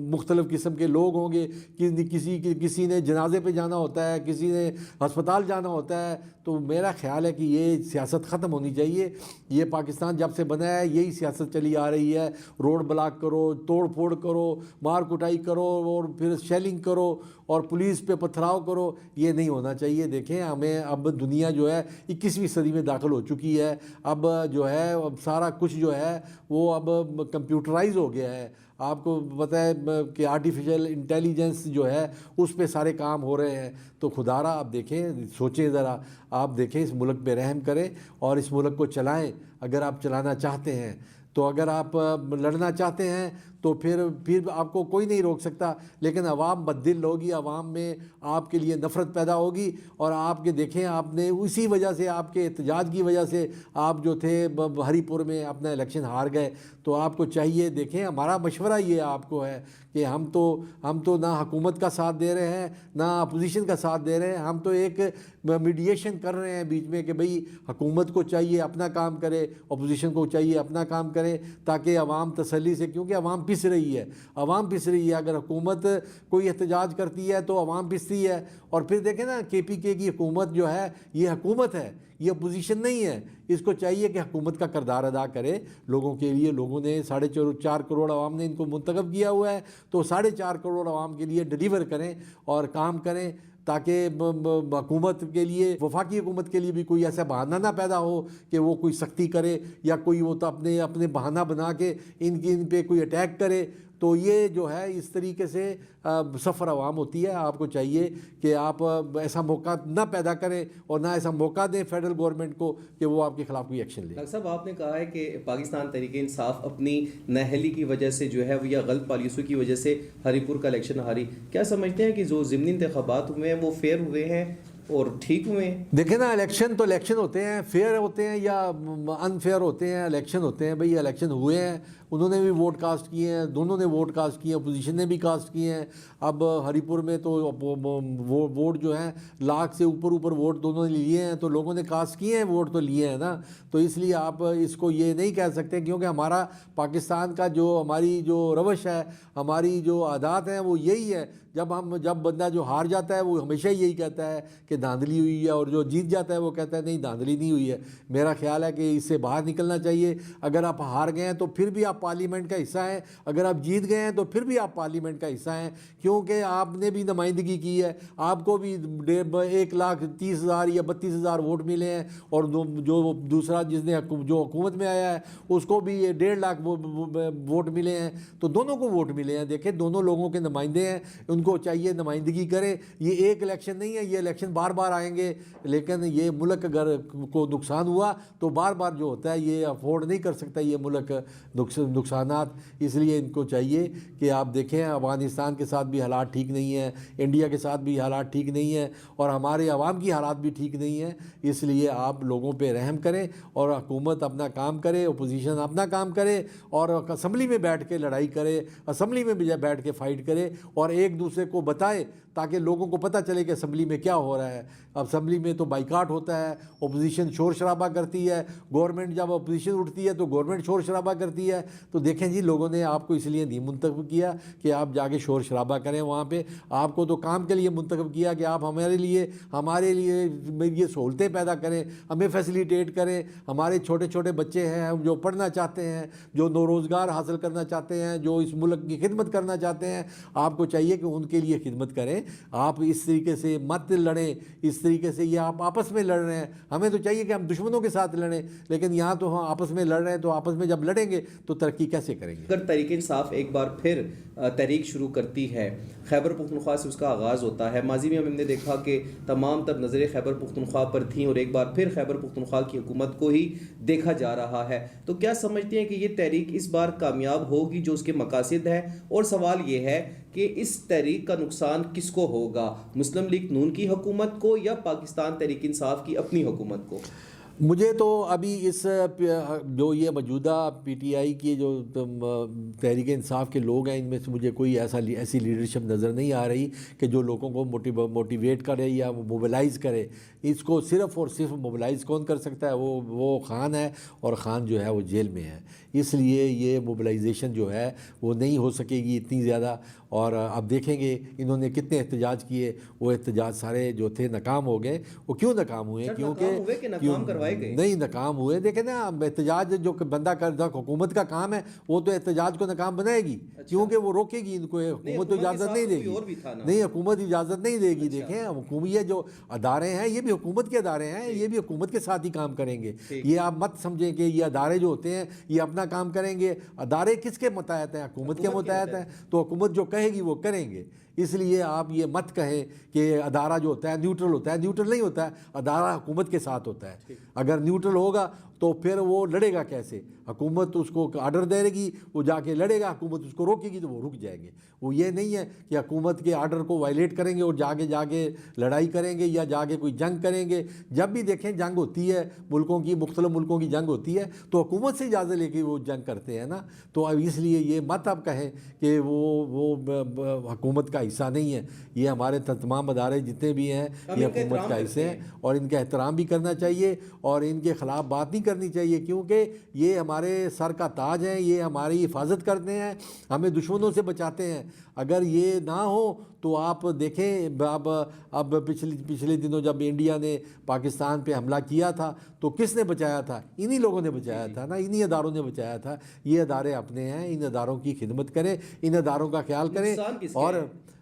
مختلف قسم کے لوگ ہوں گے، کسی نے جنازے پہ جانا ہوتا ہے، کسی نے ہسپتال جانا ہوتا ہے. تو میرا خیال ہے کہ یہ سیاست ختم ہونی چاہیے. یہ پاکستان جب سے بنا ہے یہی سیاست چلی آ رہی ہے. روڈ بلاک کرو، توڑ پھوڑ کرو، مار کٹائی کرو، اور پھر شیلنگ کرو، اور پولیس پہ پتھراؤ کرو. یہ نہیں ہونا چاہیے. دیکھیں ہمیں اب دنیا جو ہے 21ویں صدی میں داخل ہو چکی ہے. اب جو ہے اب سارا کچھ جو ہے وہ اب کمپیوٹرائز ہو گیا ہے. آپ کو پتہ ہے کہ آرٹیفیشل انٹیلیجنس جو ہے اس پہ سارے کام ہو رہے ہیں. تو خدا را آپ دیکھیں، سوچیں ذرا، آپ دیکھیں اس ملک پہ رحم کریں اور اس ملک کو چلائیں اگر آپ چلانا چاہتے ہیں. تو اگر آپ لڑنا چاہتے ہیں تو پھر آپ کو کوئی نہیں روک سکتا. لیکن عوام بددل ہوگی، عوام میں آپ کے لیے نفرت پیدا ہوگی. اور آپ کے دیکھیں آپ نے اسی وجہ سے، آپ کے احتجاج کی وجہ سے آپ جو تھے ہری پور میں اپنا الیکشن ہار گئے. تو آپ کو چاہیے، دیکھیں ہمارا مشورہ یہ آپ کو ہے کہ ہم تو نہ حکومت کا ساتھ دے رہے ہیں نہ اپوزیشن کا ساتھ دے رہے ہیں. ہم تو ایک میڈیشن کر رہے ہیں بیچ میں کہ بھئی حکومت کو چاہیے اپنا کام کرے، اپوزیشن کو چاہیے اپنا کام کرے، تاکہ عوام تسلی سے، کیونکہ عوام پس رہی ہے. اگر حکومت کوئی احتجاج کرتی ہے تو عوام پستی ہے. اور پھر دیکھیں نا کے پی کے کی حکومت جو ہے یہ حکومت ہے، یہ اپوزیشن نہیں ہے. اس کو چاہیے کہ حکومت کا کردار ادا کرے لوگوں کے لیے. لوگوں نے 4.5 کروڑ عوام نے ان کو منتخب کیا ہوا ہے، تو 4.5 کروڑ عوام کے لیے ڈیلیور کریں اور کام کریں، تاکہ حکومت کے لیے، وفاقی حکومت کے لیے بھی کوئی ایسا بہانہ نہ پیدا ہو کہ وہ کوئی سختی کرے، یا کوئی وہ تو اپنے بہانہ بنا کے ان پہ کوئی اٹیک کرے. تو یہ جو ہے اس طریقے سے سفر عوام ہوتی ہے. آپ کو چاہیے کہ آپ ایسا موقع نہ پیدا کریں اور نہ ایسا موقع دیں فیڈرل گورنمنٹ کو کہ وہ آپ کے خلاف کوئی ایکشن لے. ڈاکٹر صاحب آپ نے کہا ہے کہ پاکستان تحریک انصاف اپنی نااہلی کی وجہ سے جو ہے یا غلط پالیسیوں کی وجہ سے ہری پور کا الیکشن ہاری. کیا سمجھتے ہیں کہ جو ضمنی انتخابات ہوئے ہیں وہ فیئر ہوئے ہیں اور ٹھیک ہوئے ہیں؟ دیکھیں نا، الیکشن تو الیکشن ہوتے ہیں، فیئر ہوتے ہیں یا ان فیئر ہوتے ہیں. الیکشن ہوتے ہیں بھئی، الیکشن ہوئے ہیں، انہوں نے بھی ووٹ کاسٹ کیے ہیں، دونوں نے ووٹ کاسٹ کیے ہیں، اپوزیشن نے بھی کاسٹ کیے ہیں. اب ہری پور میں تو ووٹ جو ہیں 1,00,000 سے اوپر ووٹ دونوں نے لیے ہیں، تو لوگوں نے کاسٹ کیے ہیں، ووٹ تو لیے ہیں نا. تو اس لیے آپ اس کو یہ نہیں کہہ سکتے، کیونکہ ہمارا پاکستان کا ہماری جو روش ہے، ہماری جو عادات ہیں وہ یہی ہے. جب بندہ جو ہار جاتا ہے وہ ہمیشہ یہی کہتا ہے کہ دھاندلی ہوئی ہے، اور جو جیت جاتا ہے وہ کہتا ہے نہیں دھاندلی نہیں ہوئی ہے. میرا خیال ہے کہ اس سے باہر نکلنا چاہیے. اگر آپ ہار گئے ہیں تو پھر بھی آپ پارلیمنٹ کا حصہ ہیں، اگر آپ جیت گئے ہیں تو پھر بھی آپ پارلیمنٹ کا حصہ ہیں، کیونکہ آپ نے بھی نمائندگی کی ہے. آپ کو بھی 1,30,000 یا 32,000 ووٹ ملے ہیں، اور جو دوسرا جو حکومت میں آیا ہے اس کو بھی 1,50,000 ووٹ ملے ہیں. تو دونوں کو ووٹ ملے ہیں. دیکھیں دونوں لوگوں کے نمائندے ہیں، ان کو چاہیے نمائندگی کرے. یہ ایک الیکشن نہیں ہے، یہ الیکشن بار بار آئیں گے. لیکن یہ ملک اگر کو نقصان ہوا تو بار بار جو ہوتا ہے یہ افورڈ نہیں کر سکتا یہ ملک نقصانات. اس لیے ان کو چاہیے کہ آپ دیکھیں افغانستان کے ساتھ بھی حالات ٹھیک نہیں ہیں، انڈیا کے ساتھ بھی حالات ٹھیک نہیں ہیں، اور ہمارے عوام کی حالات بھی ٹھیک نہیں ہیں. اس لیے آپ لوگوں پہ رحم کریں اور حکومت اپنا کام کرے، اپوزیشن اپنا کام کرے، اور اسمبلی میں بیٹھ کے لڑائی کرے، اسمبلی میں بیٹھ کے فائٹ کرے، اور ایک دوسرے کو بتائے تاکہ لوگوں کو پتہ چلے کہ اسمبلی میں کیا ہو رہا ہے. اسمبلی میں تو بائیکاٹ ہوتا ہے، اپوزیشن شور شرابہ کرتی ہے، گورنمنٹ جب اپوزیشن اٹھتی ہے تو گورنمنٹ شور شرابہ کرتی ہے. تو دیکھیں جی لوگوں نے آپ کو اس لیے نہیں منتخب کیا کہ آپ جا کے شور شرابہ کریں وہاں پہ، آپ کو تو کام کے لیے منتخب کیا کہ آپ ہمارے لیے یہ سہولتیں پیدا کریں، ہمیں فیسیلیٹیٹ کریں، ہمارے چھوٹے چھوٹے بچے ہیں جو پڑھنا چاہتے ہیں، جو روزگار حاصل کرنا چاہتے ہیں، جو اس ملک کی خدمت کرنا چاہتے ہیں، آپ کو چاہیے کہ ان کے لیے خدمت کریں۔ آپ اس طریقے سے مت لڑیں، اس طریقے سے یہ آپ آپس میں لڑ رہے ہیں، ہمیں تو چاہیے کہ ہم دشمنوں کے ساتھ لڑیں، لیکن یہاں تو ہم آپس میں لڑ رہے ہیں، تو آپس میں جب لڑیں گے تو ترقی کیسے کریں گے؟ اگر تحریک انصاف ایک بار پھر تحریک شروع کرتی ہے، خیبر پختونخوا سے اس کا آغاز ہوتا ہے، ماضی میں ہم نے دیکھا کہ تمام تر نظریں خیبر پختونخوا پر تھیں اور ایک بار پھر خیبر پختونخوا کی حکومت کو ہی دیکھا جا رہا ہے، تو کیا سمجھتے ہیں کہ یہ تحریک اس بار کامیاب ہوگی جو اس کے مقاصد ہے؟ اور سوال یہ ہے کہ اس تحریک کا نقصان کس کو ہوگا، مسلم لیگ نون کی حکومت کو یا پاکستان تحریک انصاف کی اپنی حکومت کو؟ مجھے تو ابھی اس جو یہ موجودہ پی ٹی آئی کی جو تحریک انصاف کے لوگ ہیں، ان میں سے مجھے کوئی ایسی لیڈرشپ نظر نہیں آ رہی کہ جو لوگوں کو موٹیویٹ کرے یا موبلائز کرے۔ اس کو صرف اور صرف موبلائز کون کر سکتا ہے؟ وہ خان ہے، اور خان جو ہے وہ جیل میں ہے، اس لیے یہ موبلائزیشن جو ہے وہ نہیں ہو سکے گی اتنی زیادہ۔ اور اب دیکھیں گے انہوں نے کتنے احتجاج کیے، وہ احتجاج سارے جو تھے ناکام ہو گئے۔ وہ کیوں ناکام ہوئے؟ نہیں ناکام ہوئے، دیکھیں نا احتجاج جو بندہ کرتا حکومت کا کام ہے، وہ تو احتجاج کو ناکام بنائے گی، کیونکہ وہ روکے گی ان کو، حکومت تو اجازت نہیں دے گی، نہیں حکومت اجازت نہیں دے گی۔ دیکھیں حکومت جو ادارے ہیں یہ بھی حکومت کے ادارے ہیں، یہ بھی حکومت کے ساتھ ہی کام کریں گے۔ یہ آپ مت سمجھیں کہ یہ ادارے جو ہوتے ہیں یہ اپنا کام کریں گے، ادارے کس کے متحد ہیں؟ حکومت کے متحد ہیں، تو حکومت جو کہے گی وہ کریں گے۔ اس لیے آپ یہ مت کہیں کہ ادارہ جو ہوتا ہے نیوٹرل ہوتا ہے، نیوٹرل نہیں ہوتا ہے، ادارہ حکومت کے ساتھ ہوتا ہے۔ اگر نیوٹرل ہوگا تو پھر وہ لڑے گا کیسے؟ حکومت اس کو آرڈر دے گی، وہ جا کے لڑے گا، حکومت اس کو روکے گی تو وہ رک جائیں گے۔ وہ یہ نہیں ہے کہ حکومت کے آرڈر کو وائلیٹ کریں گے اور جا کے لڑائی کریں گے یا جا کے کوئی جنگ کریں گے۔ جب بھی دیکھیں جنگ ہوتی ہے ملکوں کی، مختلف ملکوں کی جنگ ہوتی ہے تو حکومت سے اجازت لے کے وہ جنگ کرتے ہیں نا۔ تو اب اس لیے یہ مت اب کہیں کہ وہ حکومت کا حصہ نہیں ہے، یہ ہمارے تمام ادارے جتنے بھی ہیں یہ حکومت کا حصہ ہیں، اور ان کا احترام بھی کرنا چاہیے اور ان کے خلاف بات نہیں کرنی چاہیے، کیونکہ یہ ہمارے سر کا تاج ہیں، یہ ہماری حفاظت کرتے ہیں، ہمیں دشمنوں سے بچاتے ہیں۔ اگر یہ نہ ہو تو آپ دیکھیں اب پچھلے دنوں جب انڈیا نے پاکستان پہ حملہ کیا تھا تو کس نے بچایا تھا؟ انہی لوگوں نے بچایا تھا نا، انہی اداروں نے بچایا تھا۔ یہ ادارے اپنے ہیں، ان اداروں کی خدمت کریں، ان اداروں کا خیال کریں۔ اور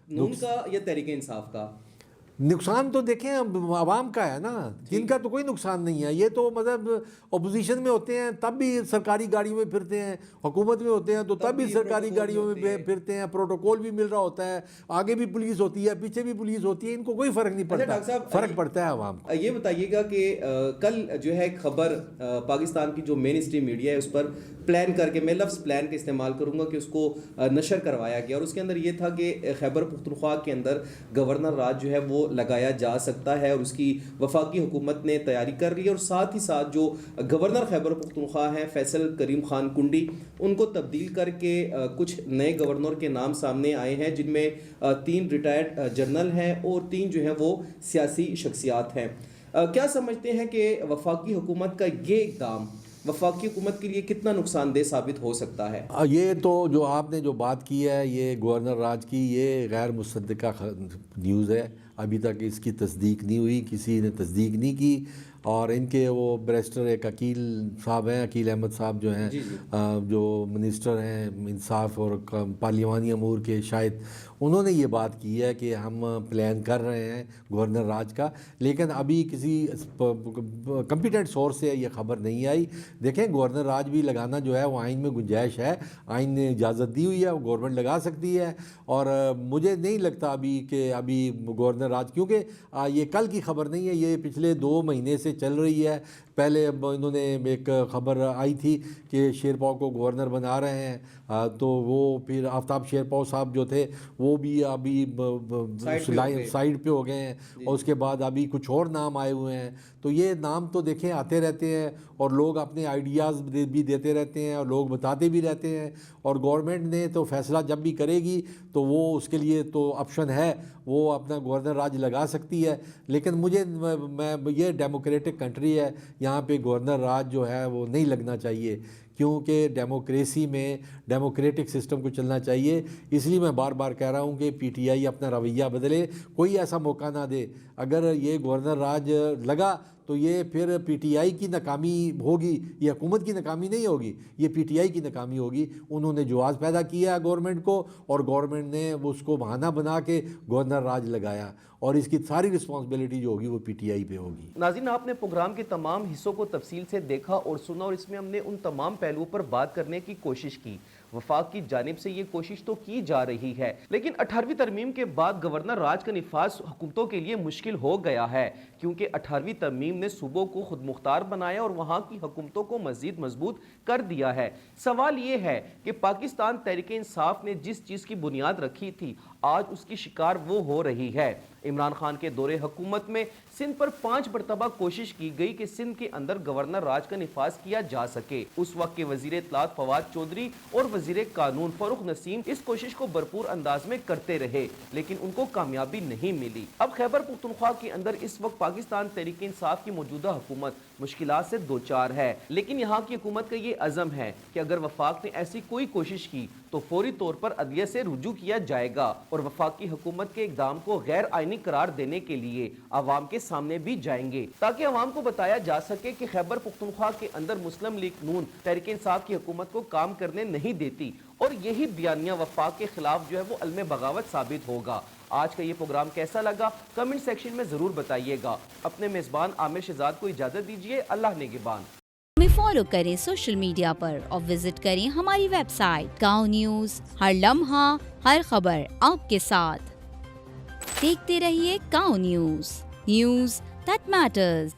نون کا یا تحریک انصاف کا نقصان تو دیکھیں عوام کا ہے نا، جن کا تو کوئی نقصان نہیں ہے۔ یہ تو مطلب اپوزیشن میں ہوتے ہیں تب بھی سرکاری گاڑیوں میں پھرتے ہیں، حکومت میں ہوتے ہیں تو تب بھی سرکاری گاڑیوں میں پھرتے ہیں، پروٹوکول بھی مل رہا ہوتا ہے، آگے بھی پولیس ہوتی ہے، پیچھے بھی پولیس ہوتی ہے، ان کو کوئی فرق نہیں پڑتا، فرق پڑتا ہے عوام کو۔ یہ بتائیے گا کہ کل جو ہے خبر پاکستان کی جو مین اسٹریم میڈیا ہے اس پر پلان کر کے، میں لفظ پلان کا استعمال کروں گا، کہ اس کو نشر کروایا گیا، اور اس کے اندر یہ تھا کہ خیبر پختونخوا کے اندر گورنر راج جو ہے وہ لگایا جا سکتا ہے، اور اس کی وفاقی حکومت نے تیاری کر لی ہے، اور ساتھ ہی ساتھ جو گورنر خیبر پختونخوا ہیں فیصل کریم خان کنڈی، ان کو تبدیل کر کے کچھ نئے گورنر کے نام سامنے آئے ہیں، جن میں 3 ریٹائرڈ جنرل ہیں اور 3 جو ہیں وہ سیاسی شخصیات ہیں۔ کیا سمجھتے ہیں کہ وفاقی حکومت کا یہ اقدام وفاقی حکومت کے لیے کتنا نقصان دہ ثابت ہو سکتا ہے؟ یہ تو جو آپ نے جو بات کی ہے یہ گورنر راج کی، یہ غیر مصدقہ نیوز ہے، ابھی تک اس کی تصدیق نہیں ہوئی، کسی نے تصدیق نہیں کی۔ اور ان کے وہ بیرسٹر ایک عقیل صاحب ہیں، عقیل احمد صاحب جو ہیں، جو منسٹر ہیں انصاف اور پارلیمانی امور کے، شاید انہوں نے یہ بات کی ہے کہ ہم پلان کر رہے ہیں گورنر راج کا، لیکن ابھی کسی کمپیٹنٹ سورس سے یہ خبر نہیں آئی۔ دیکھیں گورنر راج بھی لگانا جو ہے وہ آئین میں گنجائش ہے، آئین نے اجازت دی ہوئی ہے، وہ گورنمنٹ لگا سکتی ہے، اور مجھے نہیں لگتا ابھی گورنر راج، کیونکہ یہ کل کی خبر نہیں ہے، یہ پچھلے 2 مہینے سے چل رہی ہے۔ پہلے انہوں نے ایک خبر آئی تھی کہ شیرپاؤ کو گورنر بنا رہے ہیں، تو وہ پھر آفتاب شیرپاؤ صاحب جو تھے وہ بھی ابھی سائیڈ پہ ہو گئے ہیں، اور اس کے بعد ابھی کچھ اور نام آئے ہوئے ہیں۔ تو یہ نام تو دیکھیں آتے رہتے ہیں، اور لوگ اپنے آئیڈیاز بھی دیتے رہتے ہیں اور لوگ بتاتے بھی رہتے ہیں، اور گورنمنٹ نے تو فیصلہ جب بھی کرے گی تو وہ اس کے لیے تو آپشن ہے، وہ اپنا گورنر راج لگا سکتی ہے۔ لیکن یہ ڈیموکریٹک کنٹری ہے، یہاں پہ گورنر راج جو ہے وہ نہیں لگنا چاہیے، کیونکہ ڈیموکریسی میں ڈیموکریٹک سسٹم کو چلنا چاہیے. اس لیے میں بار بار کہہ رہا ہوں کہ پی ٹی آئی اپنا رویہ بدلے, کوئی ایسا موقع نہ دے. اگر یہ گورنر راج لگا تو یہ پھر پی ٹی آئی کی ناکامی ہوگی, یہ حکومت کی ناکامی نہیں ہوگی, یہ پی ٹی آئی کی ناکامی ہوگی. انہوں نے جواز پیدا کیا ہے گورنمنٹ کو, اور گورنمنٹ نے اس کو بہانہ بنا کے گورنر راج لگایا, اور اس کی ساری رسپانسبلٹی جو ہوگی وہ پی ٹی آئی پہ ہوگی. ناظرین, آپ نے پروگرام کے تمام حصوں کو تفصیل سے دیکھا اور سنا, اور اس میں ہم نے ان تمام پہلوؤں پر بات کرنے کی کوشش کی. وفاق کی جانب سے یہ کوشش تو کی جا رہی ہے, لیکن 18ویں ترمیم کے بعد گورنر راج کا نفاذ حکومتوں کے لیے مشکل ہو گیا ہے, کیونکہ 18ویں ترمیم نے صوبوں کو خود مختار بنایا اور وہاں کی حکومتوں کو مزید مضبوط کر دیا ہے. سوال یہ ہے کہ پاکستان تحریک انصاف نے جس چیز کی بنیاد رکھی تھی, آج اس کی شکار وہ ہو رہی ہے. عمران خان کے دور حکومت میں سندھ پر 5 مرتبہ کوشش کی گئی کہ سندھ کے اندر گورنر راج کا نفاذ کیا جا سکے. اس وقت کے وزیر اطلاعات فواد چودھری اور وزیر قانون فاروق نسیم اس کوشش کو بھرپور انداز میں کرتے رہے, لیکن ان کو کامیابی نہیں ملی. اب خیبر پختونخوا کے اندر اس وقت پاکستان تحریک انصاف کی موجودہ حکومت مشکلات سے دوچار ہے, لیکن یہاں کی حکومت کا یہ عزم ہے کہ اگر وفاق نے ایسی کوئی کوشش کی تو فوری طور پر عدلیہ سے رجوع کیا جائے گا, اور وفاقی حکومت کے اقدام کو غیر آئینی قرار دینے کے لیے عوام کے سامنے بھی جائیں گے, تاکہ عوام کو بتایا جا سکے کہ خیبر پختونخوا کے اندر مسلم لیگ نون تحریک انصاف کی حکومت کو کام کرنے نہیں دیتی, اور یہی بیانیہ وفاق کے خلاف جو ہے وہ علم بغاوت ثابت ہوگا. آج کا یہ پروگرام کیسا لگا کمنٹ سیکشن میں ضرور بتائیے گا. اپنے میزبان عامر شہزاد کو اجازت دیجیے. اللہ نگہبان. ہمیں فالو کریں سوشل میڈیا پر اور وزٹ کریں ہماری ویب سائٹ گاؤں نیوز. ہر لمحہ ہر خبر آپ کے ساتھ. دیکھتے رہیے گاؤں نیوز, نیوز دیٹ میٹرز.